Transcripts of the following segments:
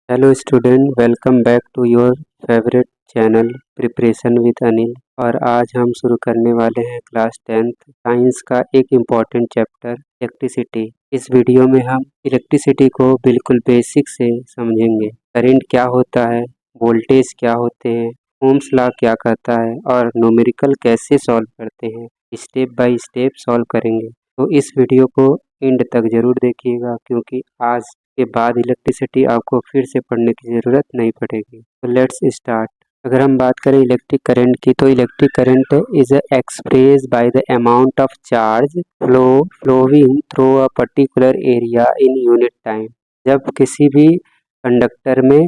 Hello student, welcome back to your favourite channel preparation with Anil. और आज हम शुरू करने वाले हैं क्लास 10th साइंस का एक इम्पॉर्टेंट चैप्टर इलेक्ट्रिसिटी। इस वीडियो में हम इलेक्ट्रिसिटी को बिल्कुल बेसिक से समझेंगे। करंट क्या होता है, वोल्टेज क्या होते हैं, ओम्स लॉ क्या कहता है और न्यूमेरिकल कैसे सॉल्व करते हैं, स्टेप बाय स्टेप सॉल्व करेंगे। तो इस वीडियो को एंड तक ज़रूर देखिएगा, क्योंकि आज के बाद इलेक्ट्रिसिटी आपको फिर से पढ़ने की ज़रूरत नहीं पड़ेगी। तो लेट्स स्टार्ट। अगर हम बात करें इलेक्ट्रिक करंट की, तो electric current is express by the amount of charge flowing through a particular area in unit time. जब किसी भी कंडक्टर में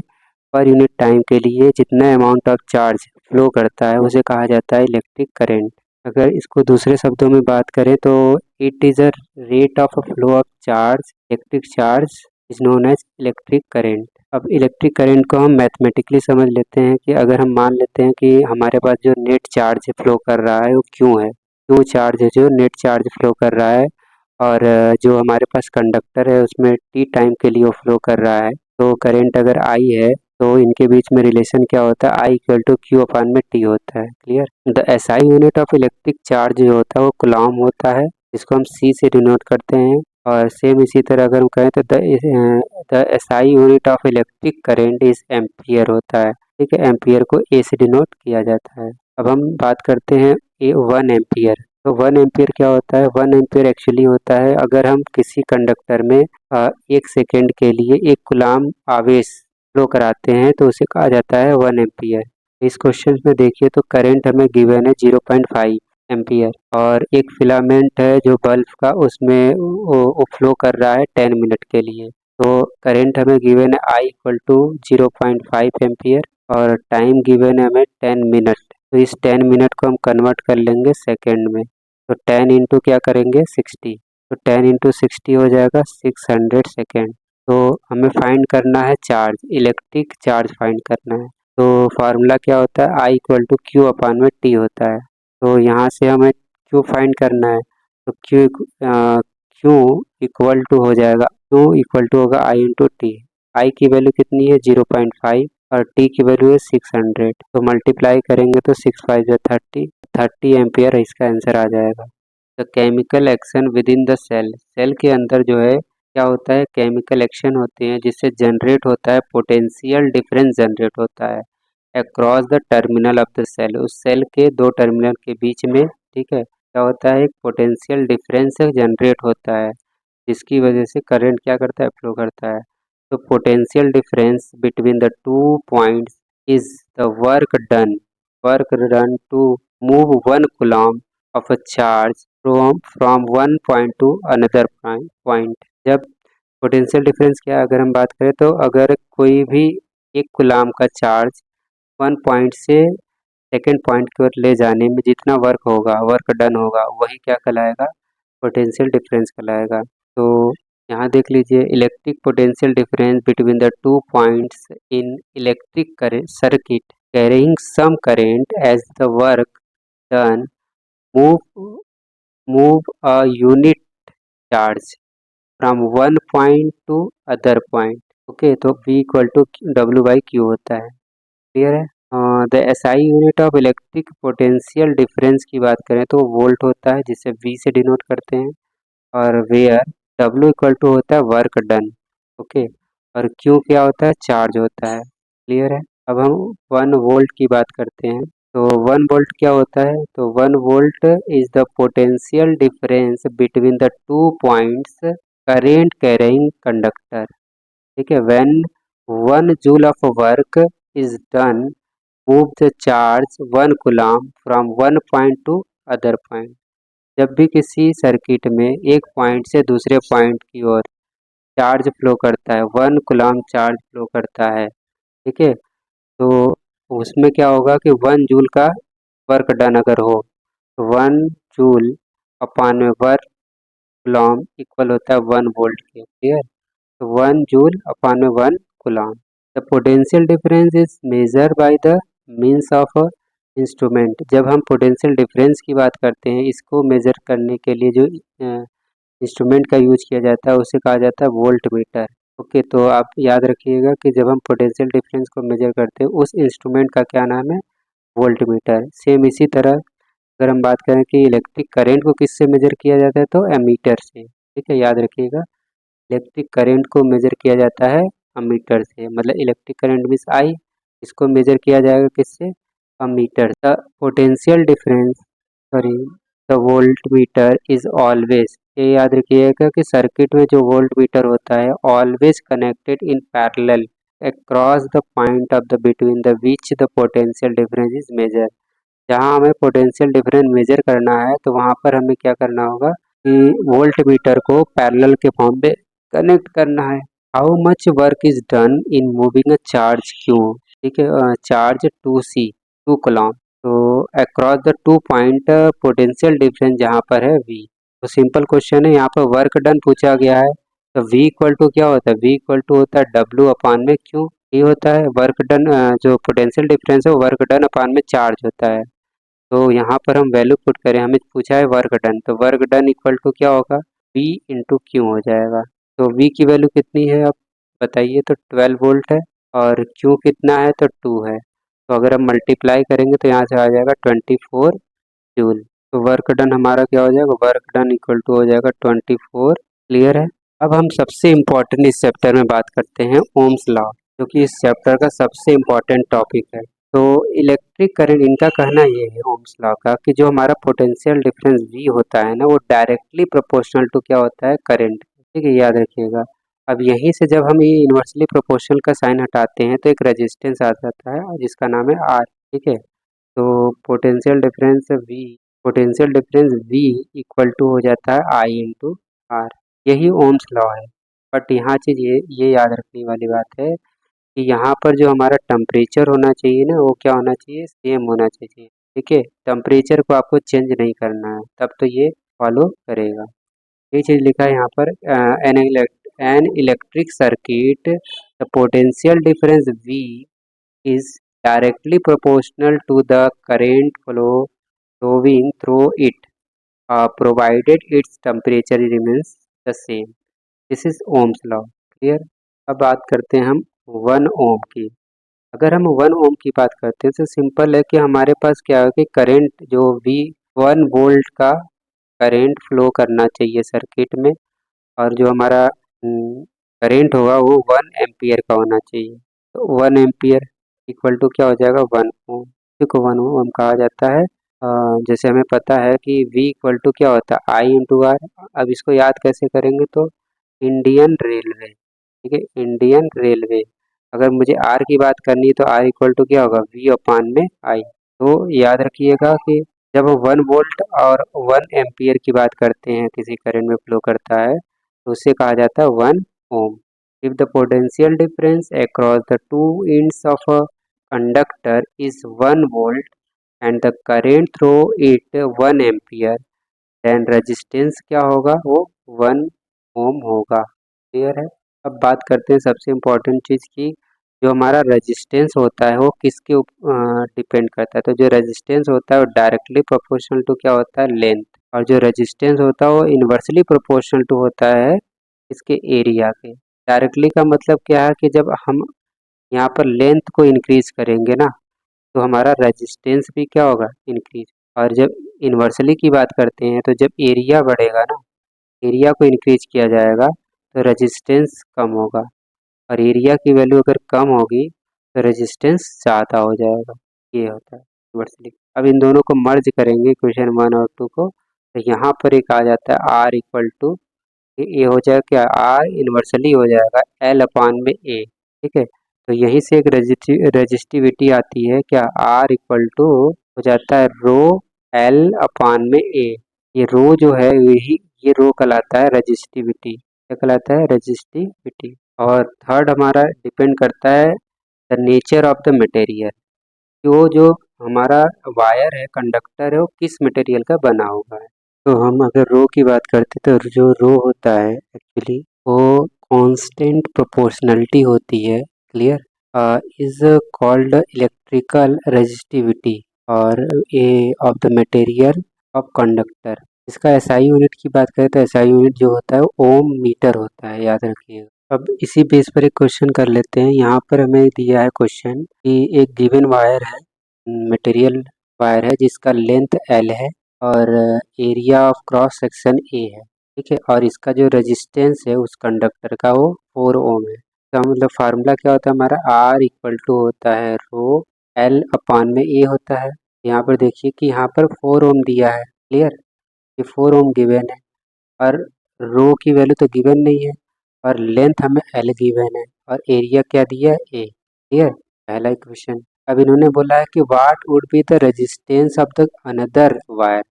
पर यूनिट टाइम के लिए जितना अमाउंट ऑफ चार्ज फ्लो करता है उसे कहा जाता है इलेक्ट्रिक करंट। अगर इसको दूसरे शब्दों में बात करें तो it is a rate of flow of charge, electric charge is known as electric current. अब इलेक्ट्रिक करंट को हम मैथमेटिकली समझ लेते हैं कि अगर हम मान लेते हैं कि हमारे पास जो नेट चार्ज फ्लो कर रहा है वो क्यों है, क्यों चार्ज है जो नेट चार्ज फ्लो कर रहा है, और जो हमारे पास कंडक्टर है उसमें टी टाइम के लिए वो फ्लो कर रहा है। तो करंट अगर आई है तो इनके बीच में रिलेशन क्या होता है, आई इक्वल टू क्यू अपान में टी होता है। Clear. The SI unit of electric charge जो होता है वो कूलॉम होता है, जिसको हम सी से डिनोट करते हैं। और सेम इसी तरह अगर हम कहें तो the SI unit of electric current is ampere होता है। ठीक है, एम्पियर को ए से डिनोट किया जाता है। अब हम बात करते हैं ए 1 एम्पियर। तो 1 एम्पियर क्या होता है, 1 एम्पियर एक्चुअली होता है अगर हम किसी कंडक्टर में 1 सेकेंड के लिए 1 कूलॉम आवेश फ्लो कराते हैं तो उसे कहा जाता है 1 एम्पियर। इस क्वेश्चन में देखिए तो करंट हमें गिवन है 0.5 एम्पियर, और एक फिलामेंट है जो बल्ब का, उसमें वो फ्लो कर रहा है 10 मिनट के लिए। तो करंट हमें गिवन है आई इक्वल टू 0.5 एम्पियर और टाइम गिवन है हमें 10 मिनट। तो इस 10 मिनट को हम कन्वर्ट कर लेंगे सेकेंड में। तो 10 इंटू क्या करेंगे 60, तो 10 इंटू 60 हो जाएगा 600 सेकेंड। तो हमें फाइंड करना है चार्ज, इलेक्ट्रिक चार्ज फाइंड करना है। तो फार्मूला क्या होता है, आई इक्वल टू क्यू अपान में टी होता है। तो यहाँ से हमें क्यू फाइंड करना है। तो क्यू इक्वल टू हो जाएगा, क्यू इक्वल टू होगा आई इंटू टी। आई की वैल्यू कितनी है 0.5 और टी की वैल्यू है 600। तो मल्टीप्लाई करेंगे तो 6×5 = 30, 30 एम्पियर इसका आंसर आ जाएगा। The chemical action within the cell, cell के अंदर जो है क्या होता है, केमिकल एक्शन होते हैं जिससे जनरेट होता है पोटेंशियल डिफरेंस जनरेट होता है across the terminal of the cell. उस सेल के दो टर्मिनल के बीच में, ठीक है, क्या होता है, एक पोटेंशियल डिफरेंस जनरेट होता है जिसकी वजह से करंट क्या करता है, फ्लो करता है। तो potential difference between the two points is the work done to move 1 coulomb of a charge from one point to another point. जब पोटेंशियल डिफरेंस क्या है, अगर हम बात करें तो अगर कोई भी 1 कूलॉम का चार्ज वन पॉइंट से सेकेंड पॉइंट की ओर ले जाने में जितना वर्क डन होगा वही क्या कहलाएगा, पोटेंशियल डिफरेंस कहलाएगा। तो यहाँ देख लीजिए, electric potential difference between the two points in electric circuit carrying some current as the work done move move a unit charge from one point to other point. Okay, तो V equal to W/Q होता है। Clear है। The SI unit of electric potential difference की बात करें तो volt होता है, जिसे V से डिनोट करते हैं। और वेयर W इक्वल टू होता है वर्क डन। ओके, और Q क्या होता है, चार्ज होता है। क्लियर है। अब हम 1 वोल्ट की बात करते हैं। तो 1 वोल्ट क्या होता है, तो 1 volt is the potential difference between the two points current carrying conductor. ठीक है, when 1 joule of work is done move the charge 1 Coulomb from one point to other point. जब भी किसी सर्किट में एक पॉइंट से दूसरे पॉइंट की ओर चार्ज फ्लो करता है, 1 कूलॉम चार्ज फ्लो करता है, ठीक है, तो उसमें क्या होगा कि 1 जूल का वर्क डन अगर हो तो 1 जूल अपान में वर्क कूलॉम इक्वल होता है 1 वोल्ट के। क्लियर। तो 1 जूल अपान में 1 Coulomb. The potential difference is measure by the means of instrument. जब हम पोटेंशियल डिफरेंस की बात करते हैं, इसको मेजर करने के लिए जो इंस्ट्रूमेंट का यूज किया जाता है उसे कहा जाता है वोल्ट मीटर। ओके, तो आप याद रखिएगा कि जब हम पोटेंशियल डिफरेंस को मेजर करते हैं उस इंस्ट्रूमेंट का क्या नाम है, वोल्टमीटर। सेम इसी तरह अगर हम बात करें कि इलेक्ट्रिक करंट को किससे मेजर किया जाता है, तो एमीटर से। ठीक है, याद रखिएगा, इलेक्ट्रिक करंट को मेजर किया जाता है अमीटर से, मतलब इलेक्ट्रिक करंट मीन्स आई, इसको मेजर किया जाएगा किससे, ammeter. The potential difference, sorry, the volt meter is always, ये याद रखिएगा कि सर्किट में जो वोल्ट मीटर होता है always connected in parallel across the point of the between the which the potential difference is measure. जहाँ हमें पोटेंशियल डिफरेंस मेजर करना है तो वहाँ पर हमें क्या करना होगा कि वोल्ट मीटर को पैरेलल के फॉर्म में कनेक्ट करना है। How much work is done in moving a charge Q, ठीक है, चार्ज 2C 2 कूलम, तो across the 2 point potential difference जहाँ पर है V। तो सिंपल क्वेश्चन है, यहाँ पर वर्क डन पूछा गया है, तो V इक्वल टू क्या होता है, V इक्वल टू होता है W अपान में क्यू। ये होता है वर्क डन, जो पोटेंशियल डिफरेंस है वो वर्क डन अपान में चार्ज होता है। तो यहाँ पर हम वैल्यू पुट करें, हमें पूछा है वर्क डन, तो वर्क डन इक्वल टू क्या होगा, V इंटू क्यू हो जाएगा। तो V की वैल्यू कितनी है आप बताइए, तो 12 वोल्ट है, और Q कितना है, तो 2 है। तो अगर हम मल्टीप्लाई करेंगे तो यहाँ से आ जाएगा 24 जूल। तो वर्क डन हमारा क्या हो जाएगा, वर्क डन इक्वल टू हो जाएगा 24। क्लियर है। अब हम सबसे इम्पोर्टेंट इस चैप्टर में बात करते हैं ओम्स लॉ, जो कि इस चैप्टर का सबसे इम्पोर्टेंट टॉपिक है। तो इलेक्ट्रिक करंट, इनका कहना ये है ओम्स लॉ का कि जो हमारा पोटेंशियल डिफरेंस V होता है ना, वो डायरेक्टली प्रोपोर्शनल टू क्या होता है, करंट। ठीक है, याद रखिएगा। अब यहीं से जब हम ये इन्वर्सली प्रोपोर्शनल का साइन हटाते हैं तो एक रेजिस्टेंस आ जाता है जिसका नाम है R। ठीक है, तो potential difference V equal to हो जाता है I इंटू आर। यही ओम्स लॉ है। बट यहाँ चीज़ ये याद रखने वाली बात है कि यहाँ पर जो हमारा टेम्परेचर होना चाहिए ना, वो क्या होना चाहिए, सेम होना चाहिए। ठीक है, टेम्परेचर को आपको चेंज नहीं करना है, तब तो ये फॉलो करेगा। ये चीज़ लिखा है यहाँ पर, N electric circuit the potential difference V is directly proportional to the current flowing through it, provided its temperature remains the same. This is Ohm's law. Clear? अब बात करते हैं हम 1 ओम की। अगर हम 1 ओम की बात करते हैं तो सिंपल है कि हमारे पास क्या है कि करंट जो V 1 वोल्ट का करंट फ्लो करना चाहिए सर्किट में, और जो हमारा करंट होगा वो 1 एम्पियर का होना चाहिए। तो 1 एम्पियर इक्वल टू क्या हो जाएगा, 1 ओम। देखो 1 ओम कहा जाता है, जैसे हमें पता है कि V इक्वल टू क्या होता है, आई इंटू आर। अब इसको याद कैसे करेंगे, तो इंडियन रेलवे, ठीक है, इंडियन रेलवे। अगर मुझे आर की बात करनी है तो आर इक्वल टू क्या होगा, V अपान में आई। तो याद रखिएगा कि जब हम 1 वोल्ट और 1 एम्पियर की बात करते हैं, किसी करंट में फ्लो करता है, तो उसे कहा जाता है 1 ohm. If the potential difference across the two ends of a conductor is 1 volt and the current through it 1 ampere, then resistance क्या होगा, वो 1 ओम होगा। क्लियर है। अब बात करते हैं सबसे इम्पोर्टेंट चीज़ की, जो हमारा रेजिस्टेंस होता है वो किसके डिपेंड करता है, तो जो रेजिस्टेंस होता है वो डायरेक्टली प्रोपोर्शनल टू क्या होता है, लेंथ, और जो रेजिस्टेंस होता है वो इन्वर्सली प्रोपोर्शनल टू होता है इसके एरिया के। डायरेक्टली का मतलब क्या है कि जब हम यहाँ पर लेंथ को इंक्रीज करेंगे ना, तो हमारा रेजिस्टेंस भी क्या होगा, इंक्रीज। और जब इन्वर्सली की बात करते हैं तो जब एरिया बढ़ेगा ना, एरिया को इंक्रीज किया जाएगा तो रेजिस्टेंस कम होगा, और एरिया की वैल्यू अगर कम होगी तो रेजिस्टेंस ज़्यादा हो जाएगा। ये होता है इन्वर्सली। अब इन दोनों को मर्ज करेंगे क्वेश्चन 1 और 2 को, तो यहाँ पर एक आ जाता है आर इक्वल टू, ये हो जाएगा क्या, आर इन्वर्सली हो जाएगा एल अपान में ए। ठीक है, तो यहीं से एक रजिस्टिविटी आती है क्या, आर इक्वल टू हो जाता है रो एल अपान में ए। ये रो जो है यही, ये रो कहलाता है रजिस्टिविटी। क्या कहलाता है, रजिस्टिविटी। और थर्ड हमारा डिपेंड करता है the nature of the material, कि वो जो हमारा वायर है, कंडक्टर है, वो किस मटेरियल का बना हुआ है। तो हम अगर रो की बात करते तो जो रो होता है एक्चुअली वो कांस्टेंट प्रोपोर्शनलिटी होती है। Clear, is called electrical resistivity और a of the material of conductor. इसका एसआई यूनिट की बात करें तो एसआई यूनिट जो होता है वो ओम मीटर होता है, याद रखिएगा। अब इसी बेस पर एक क्वेश्चन कर लेते हैं। यहाँ पर हमें दिया है क्वेश्चन कि एक गिवन वायर है, मटेरियल वायर है जिसका लेंथ L है और area of cross section A है, ठीक है। और इसका जो रेजिस्टेंस है उस कंडक्टर का वो 4 ओम है। तो मतलब फार्मूला क्या होता है हमारा, R इक्वल टू होता है रो L अपान में A होता है। यहाँ पर देखिए कि यहाँ पर 4 ओम दिया है, क्लियर, ये 4 ओम गिवन है और रो की वैल्यू तो गिवन नहीं है और लेंथ हमें L गिवन है और एरिया क्या दिया है A, क्लियर, पहला इक्वेशन। अब इन्होंने बोला है कि what would be the resistance of the another wire,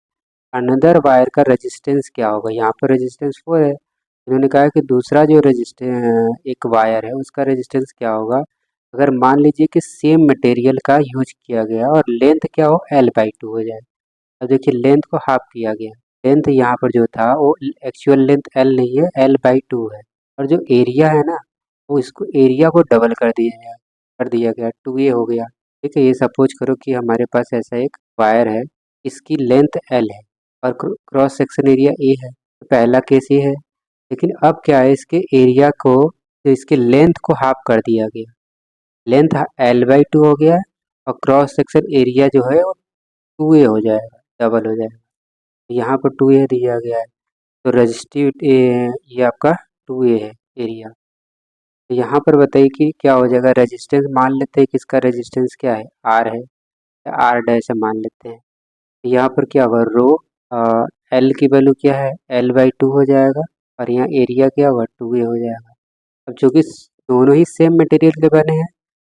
another wire का रेजिस्टेंस क्या होगा। यहाँ पर रेजिस्टेंस 4 है, इन्होंने कहा है कि दूसरा जो रेजिस्टेंस एक वायर है उसका रेजिस्टेंस क्या होगा अगर मान लीजिए कि सेम मटेरियल का यूज किया गया और लेंथ क्या हो L/2 हो जाए। अब देखिए लेंथ को हाफ किया गया, लेंथ यहाँ पर जो था वो एक्चुअल लेंथ L नहीं है, L/2 है। और जो एरिया है ना वो इसको एरिया को डबल कर दिया गया 2A हो गया, ठीक है। ये सपोज करो कि हमारे पास ऐसा एक वायर है, इसकी लेंथ L है और क्रॉस सेक्शन एरिया A है। तो पहला केस ये है, लेकिन अब क्या है इसके एरिया को, तो इसके लेंथ को हाफ कर दिया गया, लेंथ L/2 हो गया और क्रॉस सेक्शन एरिया जो है वो 2A हो जाएगा, डबल हो जाएगा। यहाँ पर 2A दिया गया है तो रजिस्टिव ये आपका 2A है एरिया। तो यहाँ पर बताइए कि क्या हो जाएगा, रेजिस्टेंस मान लेते हैं कि इसका रेजिस्टेंस क्या है R है या R डैश है मान लेते हैं। तो यहाँ पर क्या होगा रो L की वैल्यू क्या है L/2 हो जाएगा और यहाँ एरिया क्या होगा 2A हो जाएगा। अब चूँकि दोनों ही सेम मटेरियल के बने हैं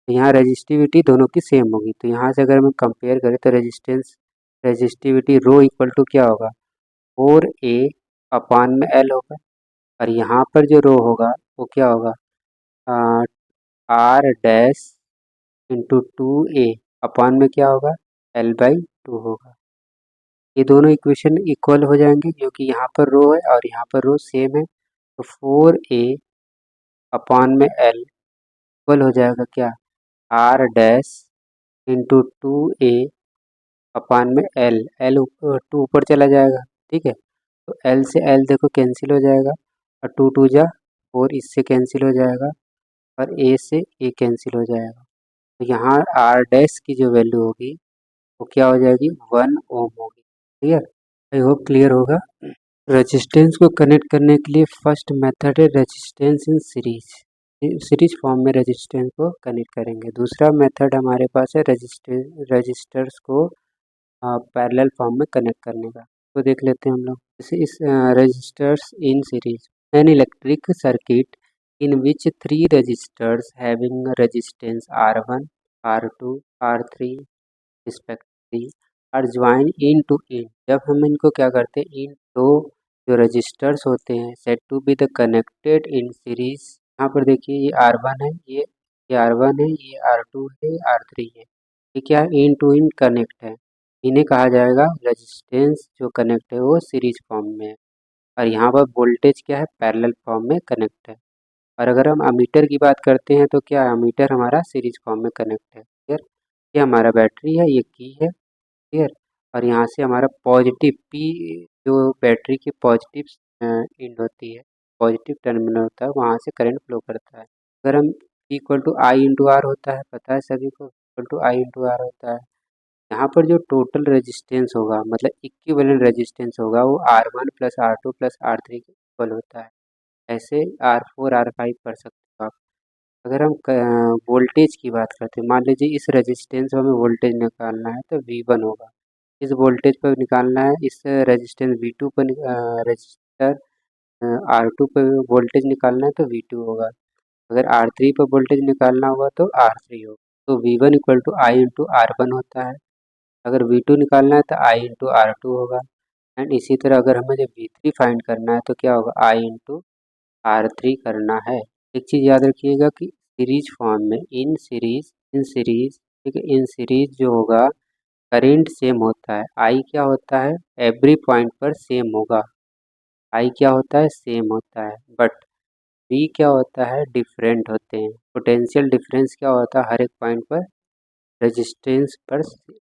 तो यहाँ रेजिस्टिविटी दोनों की सेम होगी। तो यहाँ से अगर हम कंपेयर करें तो रेजिस्टिविटी रो इक्वल टू क्या होगा 4A अपान में L होगा और यहाँ पर जो रो होगा वो क्या होगा R डैश इंटू 2A अपान में क्या होगा L/2 होगा। ये दोनों इक्वेशन इक्वल हो जाएंगे क्योंकि यहाँ पर रो है और यहाँ पर रो सेम है। तो 4A अपान में L इक्वल हो जाएगा क्या R डैश इंटू 2A अपान में L टू ऊपर चला जाएगा, ठीक है। तो L से L देखो कैंसिल हो जाएगा और 2 2 जा 4 इससे कैंसिल हो जाएगा और A से A कैंसिल हो जाएगा। तो यहाँ R डैश की जो वैल्यू होगी वो क्या हो जाएगी 1 ओम होगी, क्लियर, आई होप क्लियर होगा। रेजिस्टेंस को कनेक्ट करने के लिए फर्स्ट मेथड है resistance in series, series form में रेजिस्टेंस को कनेक्ट करेंगे। दूसरा मेथड हमारे पास है रजिस्टर्स को पैरेलल फॉर्म में कनेक्ट करने का। तो देख लेते हैं हम लोग, जैसे इस resistors in series an electric circuit in which 3 resistors having resistance R1 R2 R3 respectively are join in to in. जब हम इनको क्या करते हैं इन दो जो रजिस्टर्स होते हैं set to be the connected in series. यहाँ पर देखिए ये R1 है, ये R1 है, ये R2 है, R3 है, ये क्या इन टू इन कनेक्ट है, इन्हें कहा जाएगा रेजिस्टेंस जो कनेक्ट है वो सीरीज फॉर्म में है। और यहाँ पर वोल्टेज क्या है पैरेलल फॉर्म में कनेक्ट है। और अगर हम अमीटर की बात करते हैं तो क्या अमीटर हमारा सीरीज फॉर्म में कनेक्ट है, क्लियर। ये हमारा बैटरी है, ये की है, क्लियर। और यहाँ से हमारा पॉजिटिव पी जो बैटरी की पॉजिटिव इंड होती है, पॉजिटिव टर्मिनल होता है, वहाँ से करंट फ्लो करता है। अगर हम equal to I into R होता है, पता है सभी को, equal to I into R होता है। यहाँ पर जो टोटल रेजिस्टेंस होगा मतलब इक्विवेलेंट रेजिस्टेंस होगा वो R1 plus R2 plus R3 के इक्वल होता है। ऐसे R4 R5 कर सकते हो आप। अगर हम वोल्टेज की बात करते हैं, मान लीजिए इस रेजिस्टेंस में हमें वोल्टेज निकालना है तो V1 होगा, इस वोल्टेज पर निकालना है, इस रेजिस्टेंस V2 पर रजिस्टर R2 पर वोल्टेज निकालना है तो V2 होगा। अगर R3 पर वोल्टेज निकालना होगा तो R3 होगा। तो V1 equal to I into R1 होता है। अगर V2 निकालना है तो I इंटू R2 होगा। एंड इसी तरह अगर हमें जब V3 फाइंड करना है तो क्या होगा I इंटू R3 करना है। एक चीज़ याद रखिएगा कि सीरीज फॉर्म में इन सीरीज ठीक है, इन सीरीज जो होगा करेंट सेम होता है, I क्या होता है एवरी पॉइंट पर सेम होगा, I क्या होता है सेम होता है, बट V क्या होता है डिफरेंट होते हैं। पोटेंशियल डिफरेंस क्या होता है हर एक पॉइंट पर रेजिस्टेंस पर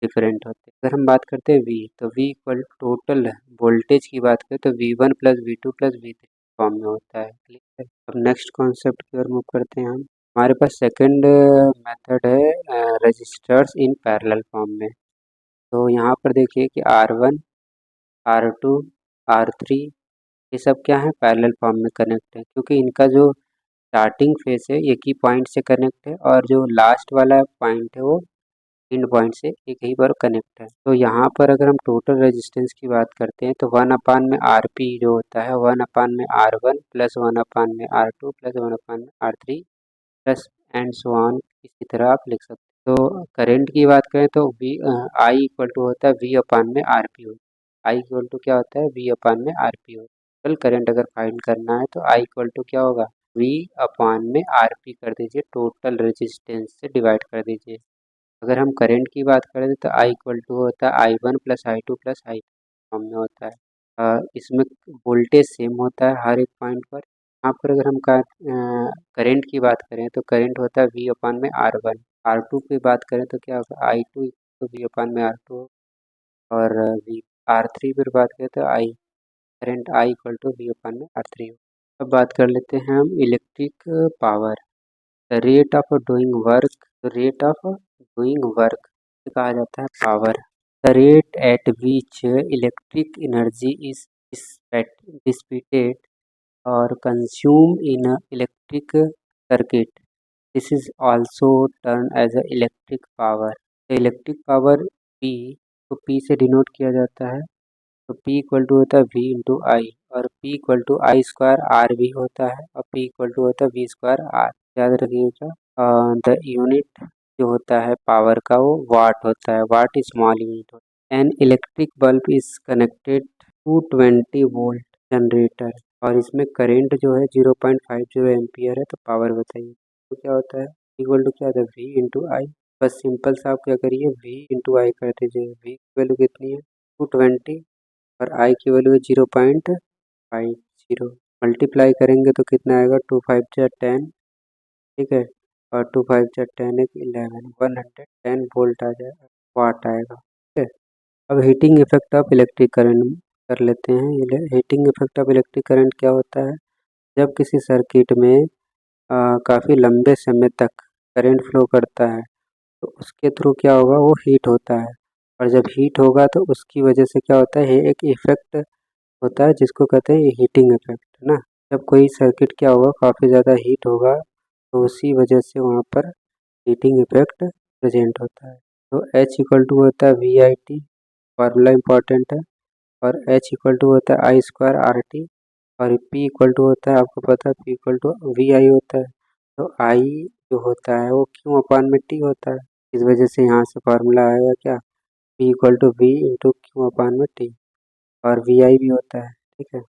डिफरेंट होते हैं। अगर हम बात करते हैं V तो V इक्वल टोटल वोल्टेज की बात करें तो V1 plus V2 plus V3 form में होता है। क्लियर है। अब नेक्स्ट कॉन्सेप्ट की ओर मूव करते हैं हम। हमारे पास सेकंड मेथड है रजिस्टर्स इन पैरेलल फॉर्म में। तो यहाँ पर देखिए कि R1, R2, R3 ये सब क्या है, पैरेलल फॉर्म में कनेक्ट है, क्योंकि इनका जो स्टार्टिंग फेस है एक ही पॉइंट से कनेक्ट है और जो लास्ट वाला पॉइंट है वो एंड पॉइंट से एक ही बार कनेक्ट है। तो यहाँ पर अगर हम टोटल रेजिस्टेंस की बात करते हैं तो 1/RP जो होता है 1/R1 plus 1/R2 plus 1/R3 plus and so on, इसी तरह आप लिख सकते हैं। तो करंट की बात करें तो आई इक्वल टू होता है V/RP होता है। आई इक्वल टू क्या होता है, V/RP होता है। टोटल करंट अगर फाइंड करना है तो आई इक्वल टू क्या होगा, V/RP कर दीजिए, टोटल रेजिस्टेंस से डिवाइड कर दीजिए। अगर हम करंट की बात करें तो आई इक्वल टू होता है I1 plus I2 plus I form में होता है। इसमें वोल्टेज सेम होता है हर एक पॉइंट पर। यहाँ पर अगर हम करंट की बात करें तो करंट होता है V/R1। R2 की बात करें तो क्या होगा, I2 तो V/R2 और R3 पर बात करें तो current I equal to V/R3। अब बात कर लेते हैं हम electric power, the rate of doing work. तो रेट ऑफ डूइंग वर्क कहा जाता है power. The rate at which electric energy is dissipated or consumed in a electric circuit. This is also termed as a electric power. तो electric power P को P से denote किया जाता है। तो P इक्वल टू होता है V into I, और P equal to I square R भी होता है, और P इक्वल टू होता है V स्क्वायर आर। याद रखिएगा। द यूनिट जो होता है पावर का वो वाट होता है, वाट स्मॉल यूनिट होता है। An electric bulb is connected to 20 volt generator, और इसमें करंट जो है 0.50 एम्पियर है। तो पावर बताइए तो क्या होता है, इक्वल टू क्या होता है V इंटू आई। बस सिंपल सा आप क्या करिए, V इंटू आई कर दीजिए। V की वैल्यू कितनी है 220 और आई की वैल्यू है 0.50। मल्टीप्लाई करेंगे तो कितना आएगा, 2 5 जा 10, ठीक है, और 2 5 जा 10 एक 11, 110 वोल्ट आ जाएगा, वाट आएगा। ठीक है। अब heating effect of electric current कर लेते हैं। Heating effect of electric current क्या होता है, जब किसी सर्किट में काफ़ी लंबे समय तक करंट फ्लो करता है तो उसके थ्रू क्या होगा, वो हीट होता है, और जब हीट होगा तो उसकी वजह से क्या होता है, एक इफेक्ट होता है जिसको कहते हैं हीटिंग इफेक्ट, है ना। जब कोई सर्किट क्या होगा, काफ़ी ज़्यादा हीट होगा तो उसी वजह से वहाँ पर हीटिंग इफेक्ट प्रेजेंट होता है। तो H इक्वल टू होता है VIT, फार्मूला इंपॉर्टेंट है, और H इक्वल टू होता है आई स्क्वायर RT, और P इक्वल टू होता है, आपको पता है P इक्वल टू VI होता है। तो I जो होता है वो Q अपान में T होता है, इस वजह से यहाँ से फार्मूला आएगा क्या, P equal to V into Q upon में T, और VI भी होता है। ठीक है।